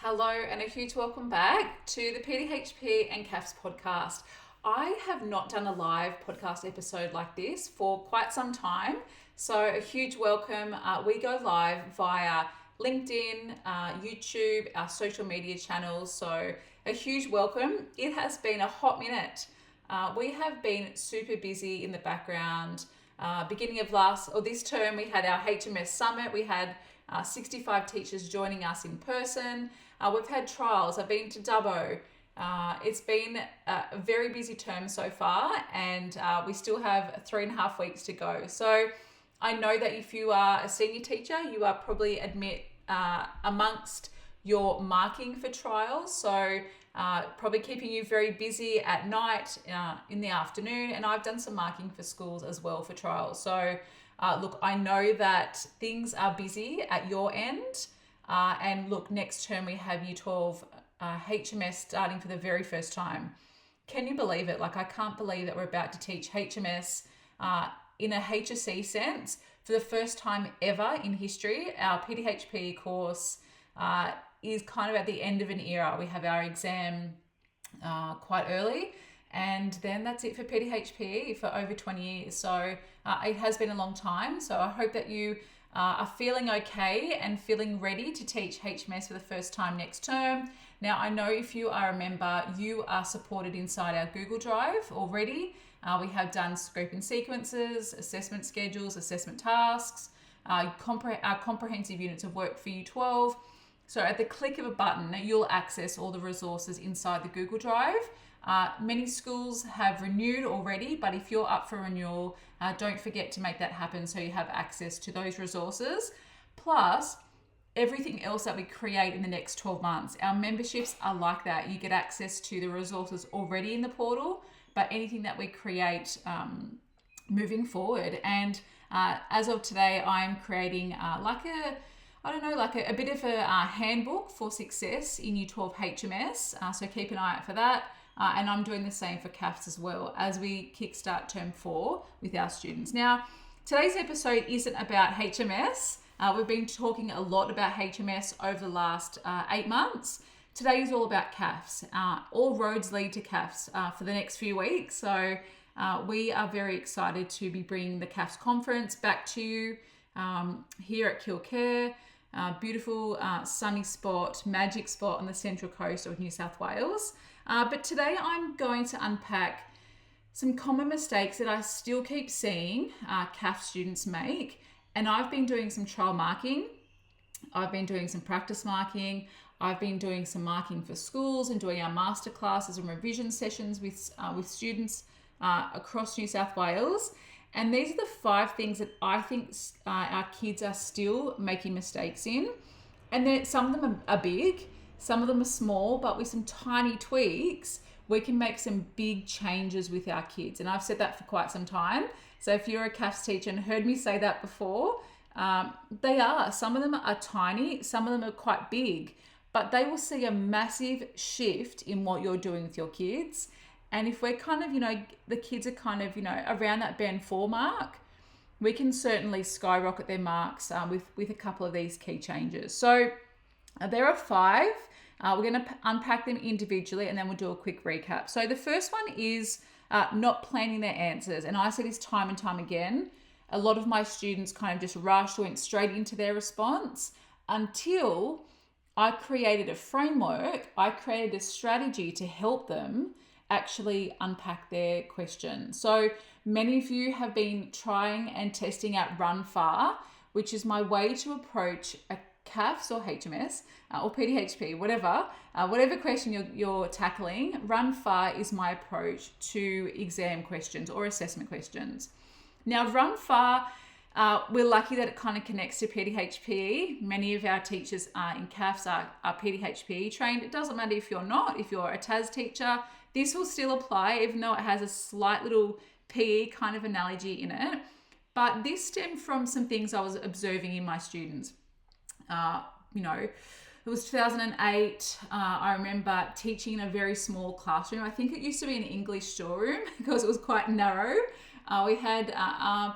Hello and a huge welcome back to the PDHPE and CAFS podcast. I have not done a live podcast episode like this for quite some time, so a huge welcome. We go live via LinkedIn, YouTube, our social media channels, so a huge welcome. It has been a hot minute. We have been super busy in the background. Beginning of this term, we had our HMS Summit. We had 65 teachers joining us in person. We've had trials. I've been to Dubbo. It's been a very busy term so far, and we still have 3.5 weeks to go. So I know that if you are a senior teacher, you are probably amongst your marking for trials. So probably keeping you very busy at night, in the afternoon. And I've done some marking for schools as well for trials. So look, I know that things are busy at your end. And look, next term we have Year 12 HMS starting for the very first time. Can you believe it? I can't believe that we're about to teach HMS in a HSC sense for the first time ever in history. Our PDHPE course is kind of at the end of an era. We have our exam quite early, and then that's it for PDHPE for over 20 years. So it has been a long time. So I hope that you are feeling okay and feeling ready to teach HMS for the first time next term. Now, I know if you are a member, you are supported inside our Google Drive already. We have done scope and sequences, assessment schedules, assessment tasks, our comprehensive units of work for Year 12. So at the click of a button, you'll access all the resources inside the Google Drive. Many schools have renewed already, but if you're up for renewal, don't forget to make that happen so you have access to those resources. Plus, everything else that we create in the next 12 months. Our memberships are like that. You get access to the resources already in the portal, but anything that we create moving forward. And as of today, I'm creating a bit of a handbook for success in Year 12 HMS. So keep an eye out for that. And I'm doing the same for CAFS as well as we kickstart term 4 with our students. Now, today's episode isn't about HMS. We've been talking a lot about HMS over the last 8 months. Today is all about CAFS. All roads lead to CAFS for the next few weeks. So we are very excited to be bringing the CAFS conference back to you here at Kilcare. Beautiful sunny spot, magic spot on the central coast of New South Wales. But today I'm going to unpack some common mistakes that I still keep seeing CAFS students make. And I've been doing some trial marking. I've been doing some practice marking. I've been doing some marking for schools and doing our master classes and revision sessions with students across New South Wales. And these are the 5 things that I think our kids are still making mistakes in. And some of them are big, some of them are small, but with some tiny tweaks, we can make some big changes with our kids. And I've said that for quite some time. So if you're a CAFS teacher and heard me say that before, they are. Some of them are tiny, some of them are quite big, but they will see a massive shift in what you're doing with your kids. And if we're kind of, the kids are kind of, around that Band 4 mark, we can certainly skyrocket their marks with a couple of these key changes. So there are 5. We're going to unpack them individually and then we'll do a quick recap. So the first one is not planning their answers. And I say this time and time again. A lot of my students kind of just went straight into their response until I created a framework. I created a strategy to help them actually unpack their question. So many of you have been trying and testing out Run Far, which is my way to approach a CAFS or HMS or PDHP, whatever question you're tackling. Run Far is my approach to exam questions or assessment questions. Now, Run Far, we're lucky that it kind of connects to PDHPE. Many of our teachers in CAFS are PDHPE trained. It doesn't matter if you're not, if you're a TAS teacher, this will still apply, even though it has a slight little PE kind of analogy in it. But this stemmed from some things I was observing in my students. It was 2008. I remember teaching in a very small classroom. I think it used to be an English storeroom because it was quite narrow. We had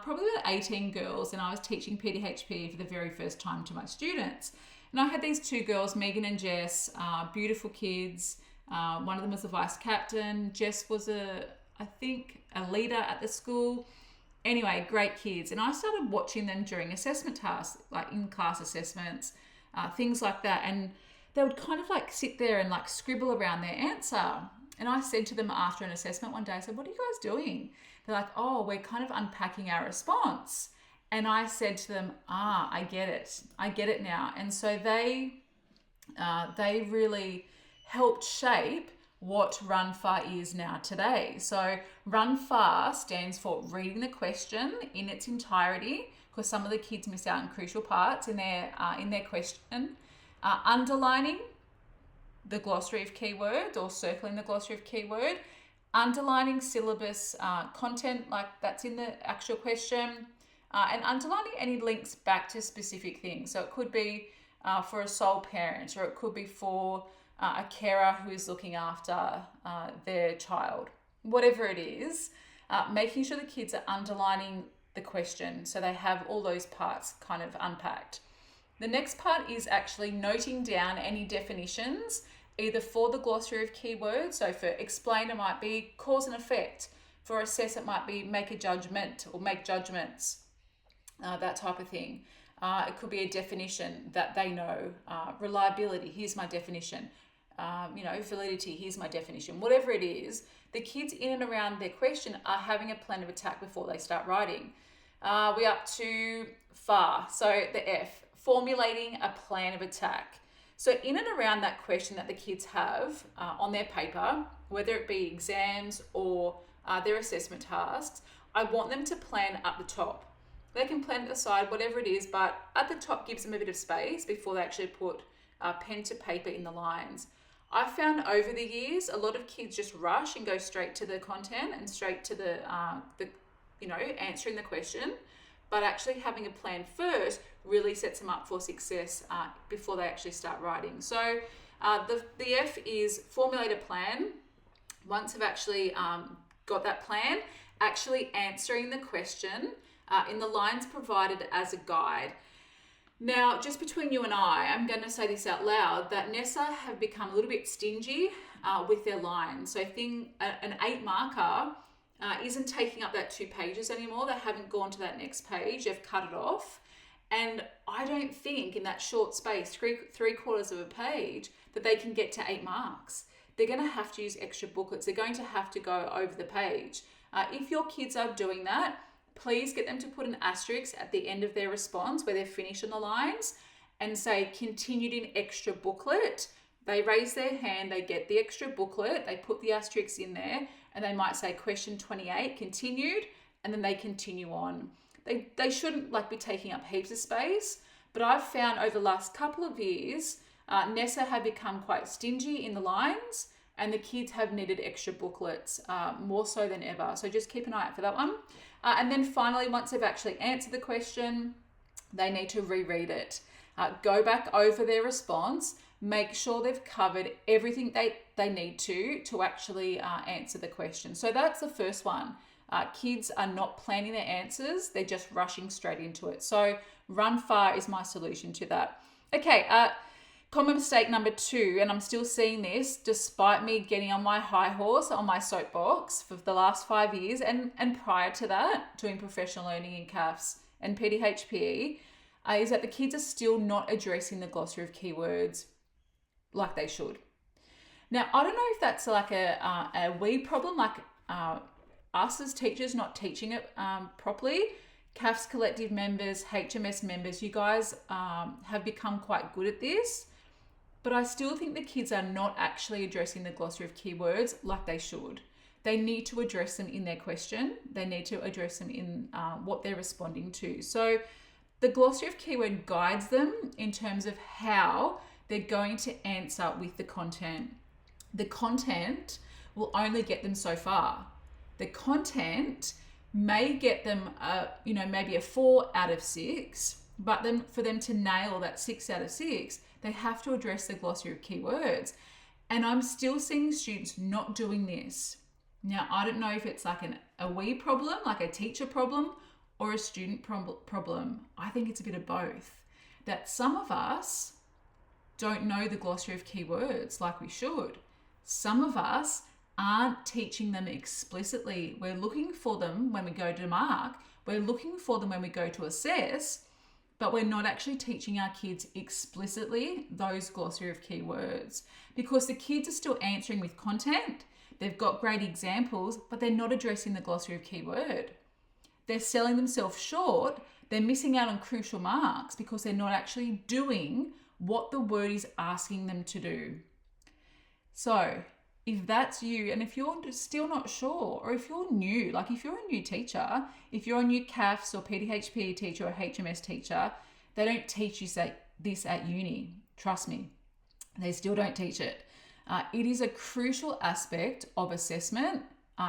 probably about 18 girls, and I was teaching PDHPE for the very first time to my students. And I had these two girls, Megan and Jess, beautiful kids. One of them was the vice captain. Jess was I think a leader at the school. Anyway, great kids. And I started watching them during assessment tasks, like in-class assessments, things like that. And they would kind of like sit there and like scribble around their answer. And I said to them after an assessment one day, I said, what are you guys doing? They're like, oh, we're kind of unpacking our response. And I said to them, I get it. I get it now. And so they really helped shape what Run Far is now today. So Run Far stands for reading the question in its entirety, because some of the kids miss out on crucial parts in their question. Underlining the glossary of keywords or circling the glossary of keyword. Underlining syllabus content like that's in the actual question. And underlining any links back to specific things. So it could be for a sole parent, or it could be for a carer who is looking after their child. Whatever it is, making sure the kids are underlining the question so they have all those parts kind of unpacked. The next part is actually noting down any definitions, either for the glossary of keywords. So for explain, it might be cause and effect. For assess, it might be make a judgment or make judgments, that type of thing. It could be a definition that they know. Reliability, here's my definition. Validity, here's my definition. Whatever it is, the kids in and around their question are having a plan of attack before they start writing. We're up to FAR, so the F, formulating a plan of attack. So in and around that question that the kids have on their paper, whether it be exams or their assessment tasks, I want them to plan up the top. They can plan at the side, whatever it is, but at the top gives them a bit of space before they actually put pen to paper in the lines. I've found over the years, a lot of kids just rush and go straight to the content and straight to the answering the question. But actually having a plan first really sets them up for success before they actually start writing. So the F is formulate a plan. Once they've actually got that plan, actually answering the question in the lines provided as a guide. Now, just between you and I'm going to say this out loud, that NESA have become a little bit stingy with their lines. So an 8 marker isn't taking up that 2 pages anymore. They haven't gone to that next page. They've cut it off. And I don't think in that short space, three quarters of a page, that they can get to 8 marks. They're going to have to use extra booklets. They're going to have to go over the page. If your kids are doing that, please get them to put an asterisk at the end of their response where they're finished on the lines and say continued in extra booklet. They raise their hand, they get the extra booklet, they put the asterisk in there, and they might say question 28 continued, and then they continue on. They shouldn't be taking up heaps of space, but I've found over the last couple of years, NESA have become quite stingy in the lines, and the kids have needed extra booklets more so than ever. So just keep an eye out for that one. And then finally, once they've actually answered the question, they need to reread it. Go back over their response, make sure they've covered everything they need to actually answer the question. So that's the first one. Kids are not planning their answers, they're just rushing straight into it. So Run Far is my solution to that. Okay, common mistake number 2, and I'm still seeing this despite me getting on my high horse, on my soapbox for the last 5 years and prior to that, doing professional learning in CAFS and PDHPE, is that the kids are still not addressing the glossary of keywords like they should. Now, I don't know if that's like a we problem, like us as teachers not teaching it properly. CAFS collective members, HMS members, you guys have become quite good at this. But I still think the kids are not actually addressing the glossary of keywords like they should. They need to address them in their question. They need to address them in what they're responding to. So the glossary of keyword guides them in terms of how they're going to answer with the content. The content will only get them so far. The content may get them, maybe a 4 out of 6, but then for them to nail that 6 out of 6, they have to address the glossary of keywords. And I'm still seeing students not doing this. Now, I don't know if it's like a we problem, like a teacher problem, or a student problem. I think it's a bit of both. That some of us don't know the glossary of keywords like we should. Some of us aren't teaching them explicitly. We're looking for them when we go to mark. We're looking for them when we go to assess, but we're not actually teaching our kids explicitly those glossary of keywords, because the kids are still answering with content. They've got great examples, but they're not addressing the glossary of keyword. They're selling themselves short. They're missing out on crucial marks because they're not actually doing what the word is asking them to do. So if that's you, and if you're still not sure, or if you're new, like if you're a new teacher, if you're a new CAFS or PDHPE teacher or HMS teacher, they don't teach you this at uni. Trust me, they still don't teach it. It is a crucial aspect of assessment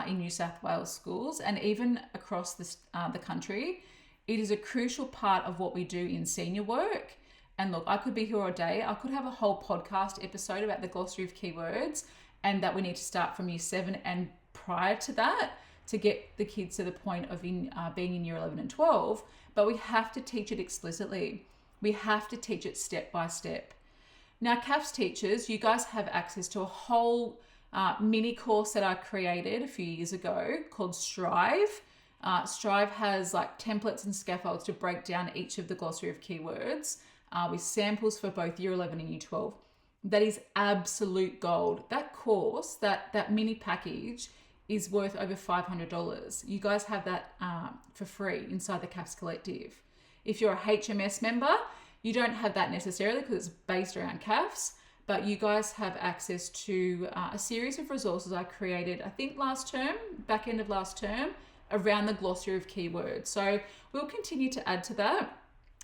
in New South Wales schools, and even across the country. It is a crucial part of what we do in senior work. And look, I could be here all day. I could have a whole podcast episode about the glossary of keywords, and that we need to start from year 7 and prior to that to get the kids to the point of being in year 11 and 12. But we have to teach it explicitly. We have to teach it step by step. Now, CAFS teachers, you guys have access to a whole mini course that I created a few years ago called SUAVE. SUAVE has like templates and scaffolds to break down each of the glossary of keywords with samples for both year 11 and year 12. That is absolute gold. That course, that mini package is worth over $500. You guys have that for free inside the CAFS Collective. If you're a HMS member, you don't have that necessarily because it's based around CAFS, but you guys have access to a series of resources I created, I think back end of last term, around the glossary of keywords. So we'll continue to add to that.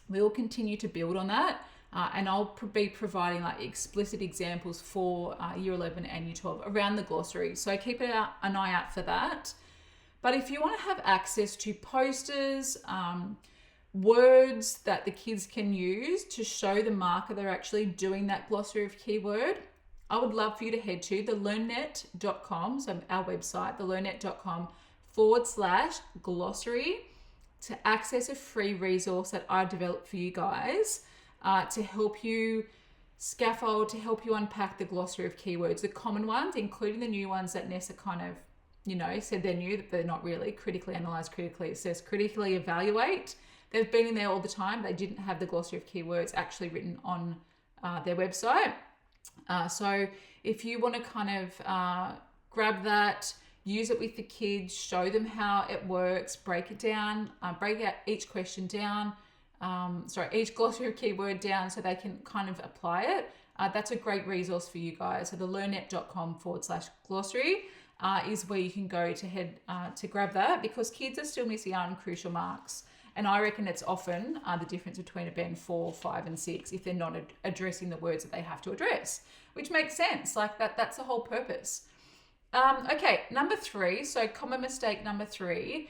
We'll continue to build on that. And I'll be providing like explicit examples for year 11 and year 12 around the glossary. So keep an eye out for that. But if you want to have access to posters, words that the kids can use to show the marker they're actually doing that glossary of keyword, I would love for you to head to thelearnnet.com, so our website, thelearnnet.com/glossary, to access a free resource that I developed for you guys to help you scaffold, to help you unpack the glossary of keywords, the common ones, including the new ones that Nessa kind of, said they're new, that they're not really. Critically analyze, critically assess, critically evaluate. They've been in there all the time. They didn't have the glossary of keywords actually written on their website. So if you want to kind of grab that, use it with the kids, show them how it works, break it down, break out each question down, each glossary of keyword down so they can kind of apply it. That's a great resource for you guys. So thelearnnet.com/glossary is where you can go to head to grab that, because kids are still missing out on crucial marks. And I reckon it's often the difference between a band 4, 5, and 6 if they're not addressing the words that they have to address, which makes sense. Like that's the whole purpose. Okay, number 3. So common mistake number 3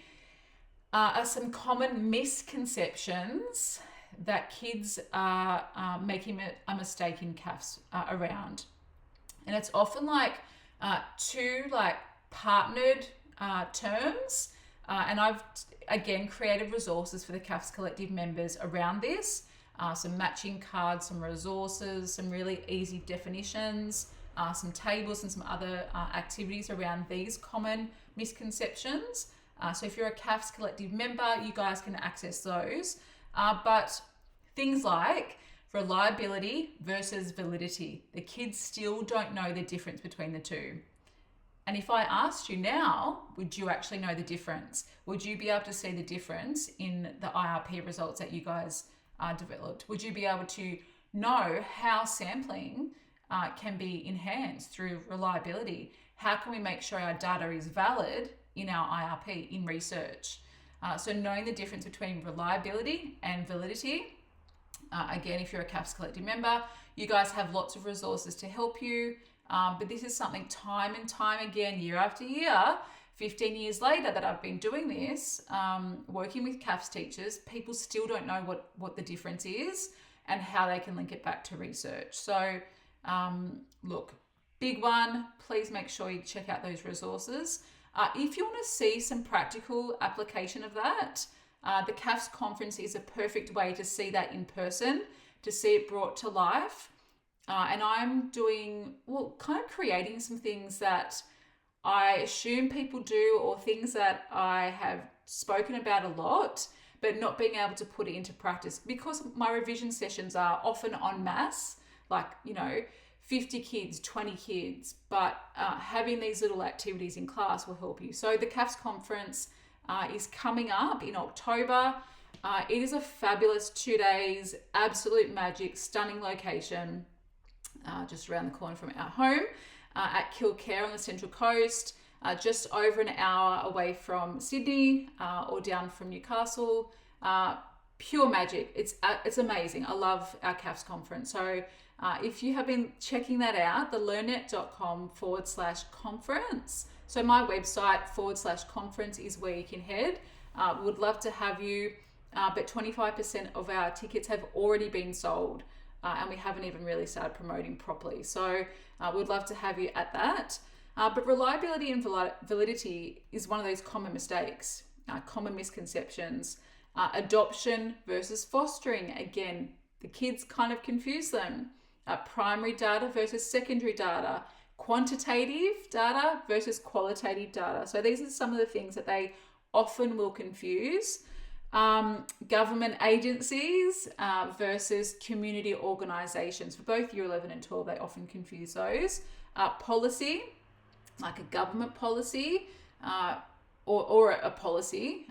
are some common misconceptions that kids are making a mistake in CAFS around. And it's often like two like partnered terms. And I've, again, created resources for the CAFS Collective members around this. Some matching cards, some resources, some really easy definitions, some tables and some other activities around these common misconceptions. So if you're a CAFS Collective member, you guys can access those. But things like reliability versus validity, the kids still don't know the difference between the two. And if I asked you now, would you actually know the difference? Would you be able to see the difference in the IRP results that you guys developed? Would you be able to know how sampling can be enhanced through reliability? How can we make sure our data is valid in our IRP, in research? So knowing the difference between reliability and validity. Again, if you're a CAFS Collective member, you guys have lots of resources to help you. But this is something time and time again, year after year, 15 years later that I've been doing this, working with CAFS teachers, people still don't know what the difference is and how they can link it back to research. So look, big one, please make sure you check out those resources. If you want to see some practical application of that, the CAFS conference is a perfect way to see that in person, to see it brought to life. And I'm doing, kind of creating some things that I assume people do, or things that I have spoken about a lot, but not being able to put it into practice because my revision sessions are often en masse, like, 50 kids, 20 kids, but having these little activities in class will help you. So the CAFS conference is coming up in October. It is a fabulous 2 days, absolute magic, stunning location, just around the corner from our home at Kilcare on the Central Coast, just over an hour away from Sydney or down from Newcastle. Pure magic. It's amazing. I love our CAFS conference. So if you have been checking that out, thelearnnet.com/conference. So my website /conference is where you can head. Would love to have you, but 25% of our tickets have already been sold. And we haven't even really started promoting properly. So we'd love to have you at that. But reliability and validity is one of those common mistakes, common misconceptions. Adoption versus fostering. Again, the kids kind of confuse them. Primary data versus secondary data. Quantitative data versus qualitative data. So these are some of the things that they often will confuse. Government agencies versus community organisations. For both Year 11 and 12, they often confuse those. Policy, like a government policy or a policy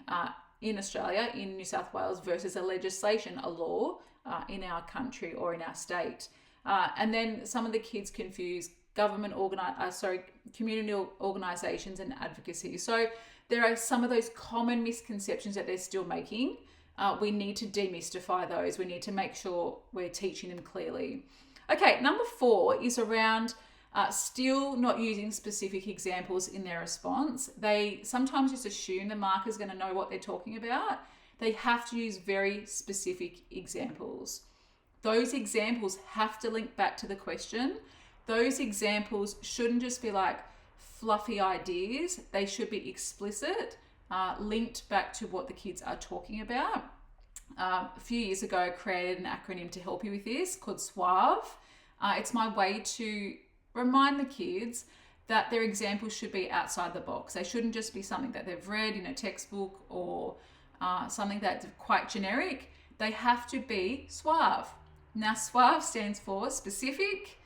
in Australia, in New South Wales, versus a legislation, a law in our country or in our state. And then some of the kids confuse community organisations and advocacy. So there are some of those common misconceptions that they're still making. We need to demystify those. We need to make sure we're teaching them clearly. Okay, number 4 is around still not using specific examples in their response. They sometimes just assume the marker's going to know what they're talking about. They have to use very specific examples. Those examples have to link back to the question. Those examples shouldn't just be like fluffy ideas. They should be explicit, linked back to what the kids are talking about. A few years ago, I created an acronym to help you with this called SUAVE. It's my way to remind the kids that their examples should be outside the box. They shouldn't just be something that they've read in a textbook or something that's quite generic. They have to be SUAVE. Now, SUAVE stands for specific.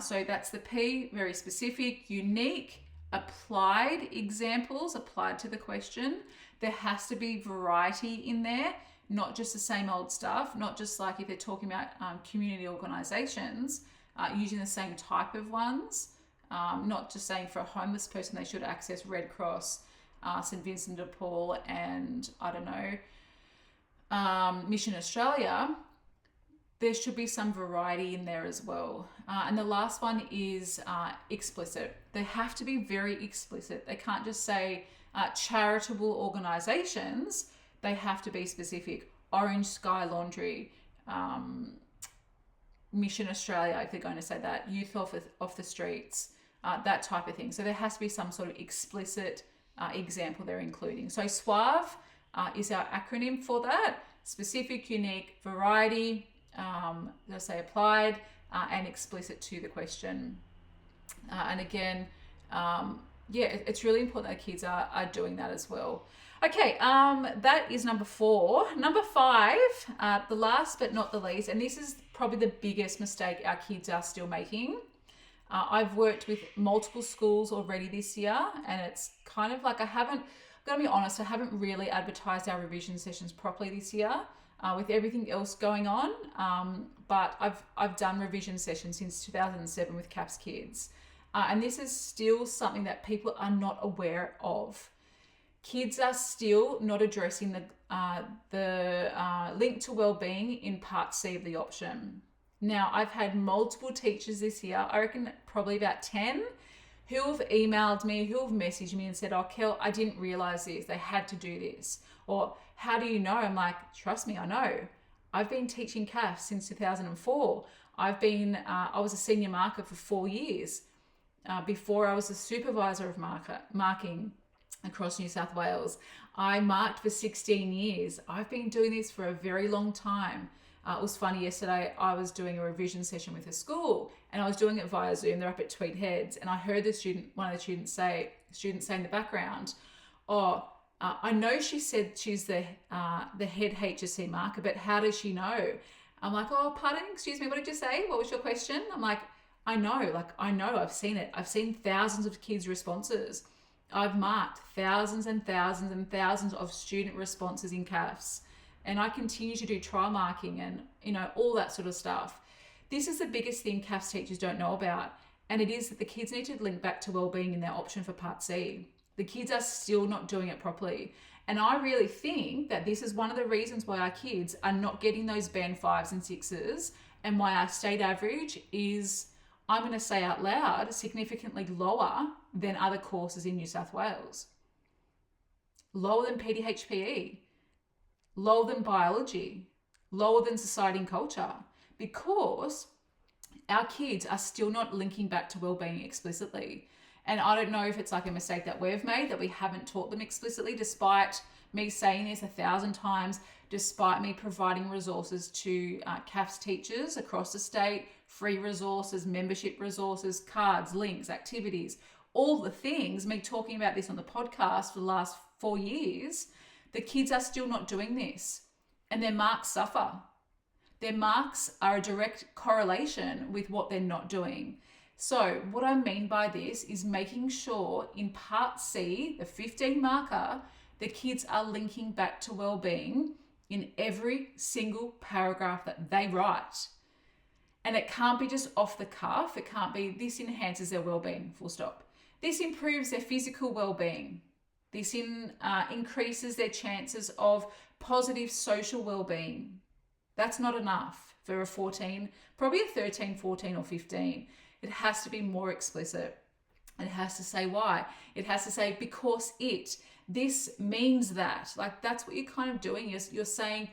So that's the P, very specific, unique, applied examples, applied to the question. There has to be variety in there, not just the same old stuff, not just like if they're talking about community organisations, using the same type of ones, not just saying for a homeless person they should access Red Cross, St Vincent de Paul and, Mission Australia. There should be some variety in there as well. And the last one is explicit. They have to be very explicit. They can't just say charitable organisations. They have to be specific. Orange Sky Laundry, Mission Australia, if they're going to say that, youth off the streets, that type of thing. So there has to be some sort of explicit example they're including. So SUAVE is our acronym for that. Specific, unique, variety, let's say applied, and explicit to the question. And again, it's really important that kids are doing that as well. Okay, that is number 4. Number 5, the last but not the least, and this is probably the biggest mistake our kids are still making. I've worked with multiple schools already this year, and it's kind of like I'm going to be honest, I haven't really advertised our revision sessions properly this year. With everything else going on, but I've done revision sessions since 2007 with CAFS kids, and this is still something that people are not aware of. Kids are still not addressing the link to wellbeing in Part C of the option. Now, I've had multiple teachers this year, I reckon probably about 10, who have emailed me, who have messaged me and said, "Oh, Kel, I didn't realise this. They had to do this." Or, "How do you know?" I'm like, trust me, I know. I've been teaching CAFS since 2004. I was a senior marker for 4 years. Before I was a supervisor of marking across New South Wales. I marked for 16 years. I've been doing this for a very long time. It was funny, yesterday I was doing a revision session with a school and I was doing it via Zoom. They're up at Tweed Heads, and I heard one of the students say in the background, I know she said she's the head HSC marker, but how does she know? I'm like, oh, pardon, excuse me, what did you say? What was your question? I'm like, I know, I've seen it. I've seen thousands of kids' responses. I've marked thousands and thousands and thousands of student responses in CAFS. And I continue to do trial marking and, all that sort of stuff. This is the biggest thing CAFS teachers don't know about. And it is that the kids need to link back to wellbeing in their option for Part C. The kids are still not doing it properly. And I really think that this is one of the reasons why our kids are not getting those band 5s and 6s, and why our state average is, I'm going to say out loud, significantly lower than other courses in New South Wales. Lower than PDHPE, lower than biology, lower than society and culture, because our kids are still not linking back to wellbeing explicitly. And I don't know if it's like a mistake that we've made, that we haven't taught them explicitly, despite me saying this 1,000 times, despite me providing resources to CAFS teachers across the state, free resources, membership resources, cards, links, activities, all the things, me talking about this on the podcast for the last 4 years. The kids are still not doing this, and their marks suffer. Their marks are a direct correlation with what they're not doing. So what I mean by this is making sure in Part C, the 15 marker, the kids are linking back to wellbeing in every single paragraph that they write. And it can't be just off the cuff. It can't be, this enhances their wellbeing, full stop. This improves their physical wellbeing. This increases their chances of positive social wellbeing. That's not enough for a 14, probably a 13, 14 or 15. It has to be more explicit. It has to say why. It has to say because this means that. Like, that's what you're kind of doing. You're saying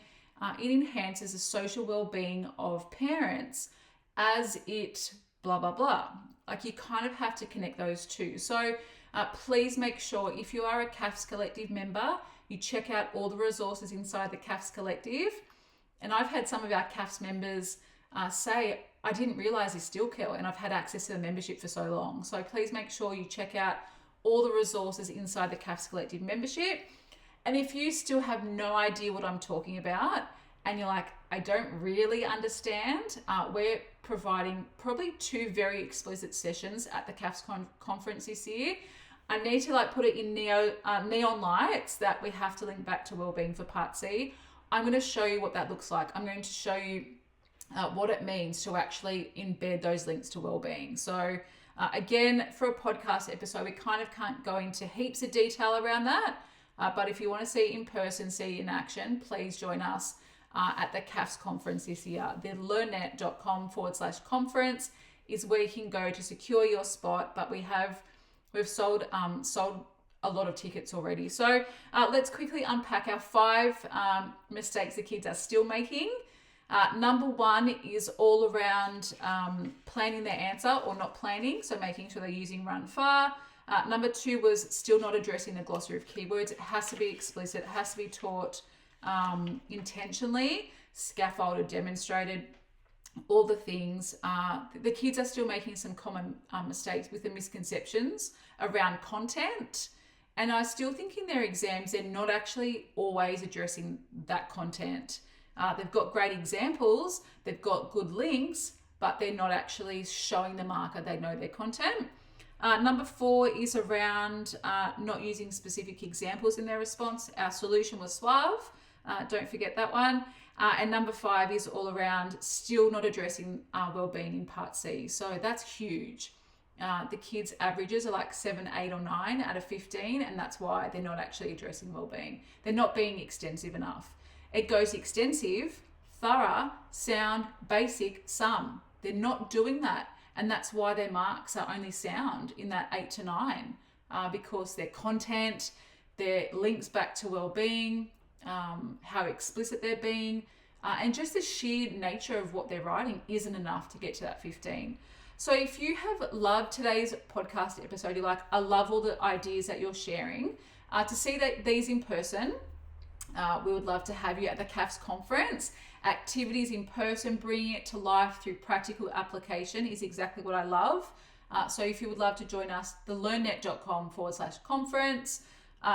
it enhances the social well-being of parents as it blah, blah, blah. Like, you kind of have to connect those two. So please make sure, if you are a CAFS Collective member, you check out all the resources inside the CAFS Collective. And I've had some of our CAFS members say, I didn't realize this still, Kel, and I've had access to the membership for so long. So please make sure you check out all the resources inside the CAFS Collective membership. And if you still have no idea what I'm talking about, and you're like, I don't really understand, we're providing probably 2 very explicit sessions at the CAFS conference this year. I need to put it in neon lights that we have to link back to wellbeing for Part C. I'm going to show you what that looks like. I'm going to show you what it means to actually embed those links to wellbeing. So again, for a podcast episode, we kind of can't go into heaps of detail around that. But if you want to see it in person, see it in action, please join us at the CAFS conference this year. The learnnet.com/conference is where you can go to secure your spot. But we've sold a lot of tickets already. So let's quickly unpack our 5 mistakes the kids are still making. Number 1 is all around planning their answer or not planning, so making sure they're using run far. Number 2 was still not addressing the glossary of keywords. It has to be explicit. It has to be taught intentionally, scaffolded, demonstrated, all the things. The kids are still making some common mistakes with the misconceptions around content. And I still think in their exams, they're not actually always addressing that content. They've got great examples, they've got good links, but they're not actually showing the marker they know their content. Number 4 is around not using specific examples in their response. Our solution was SUAVE. Don't forget that one. And number 5 is all around still not addressing wellbeing in Part C. So that's huge. The kids' averages are like 7, 8 or 9 out of 15, and that's why they're not actually addressing wellbeing. They're not being extensive enough. It goes extensive, thorough, sound, basic, some. They're not doing that. And that's why their marks are only sound in that 8 to 9, because their content, their links back to wellbeing, how explicit they're being, and just the sheer nature of what they're writing isn't enough to get to that 15. So if you have loved today's podcast episode, you're like, I love all the ideas that you're sharing, to see that these in person, we would love to have you at the CAFS conference. activities in person, bringing it to life through practical application is exactly what I love. So if you would love to join us, thelearnnet.com/conference.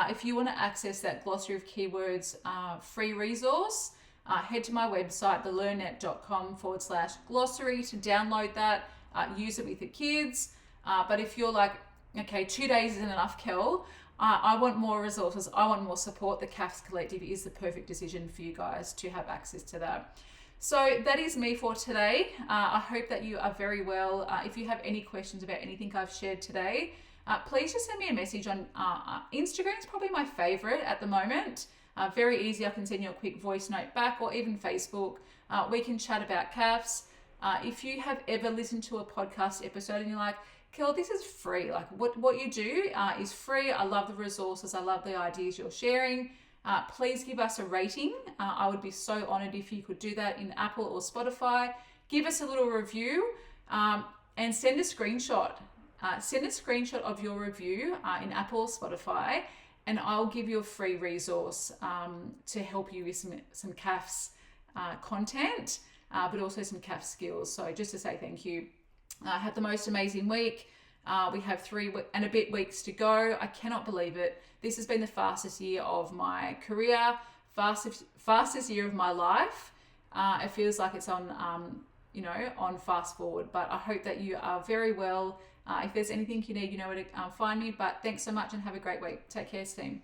If you want to access that glossary of keywords free resource, head to my website, thelearnnet.com/glossary to download that, use it with your kids. But if you're like, okay, 2 days isn't enough, Kel, I want more resources, I want more support, the CAFS Collective is the perfect decision for you guys to have access to that. So that is me for today. I hope that you are very well. If you have any questions about anything I've shared today, please just send me a message on Instagram. Is probably my favorite at the moment. Very easy. I can send you a quick voice note back, or even Facebook. We can chat about CAFS. If you have ever listened to a podcast episode and you're like, Kel, this is free. Like what you do is free. I love the resources. I love the ideas you're sharing. Please give us a rating. I would be so honored if you could do that in Apple or Spotify. Give us a little review and send a screenshot. Send a screenshot of your review in Apple or Spotify, and I'll give you a free resource to help you with some CAFS content, but also some CAFS skills. So just to say thank you. Have the most amazing week. We have 3 and a bit weeks to go. I cannot believe it. This has been the fastest year of my career, fastest year of my life. It feels like it's on, on fast forward, but I hope that you are very well. If there's anything you need, you know where to find me, but thanks so much and have a great week. Take care, team.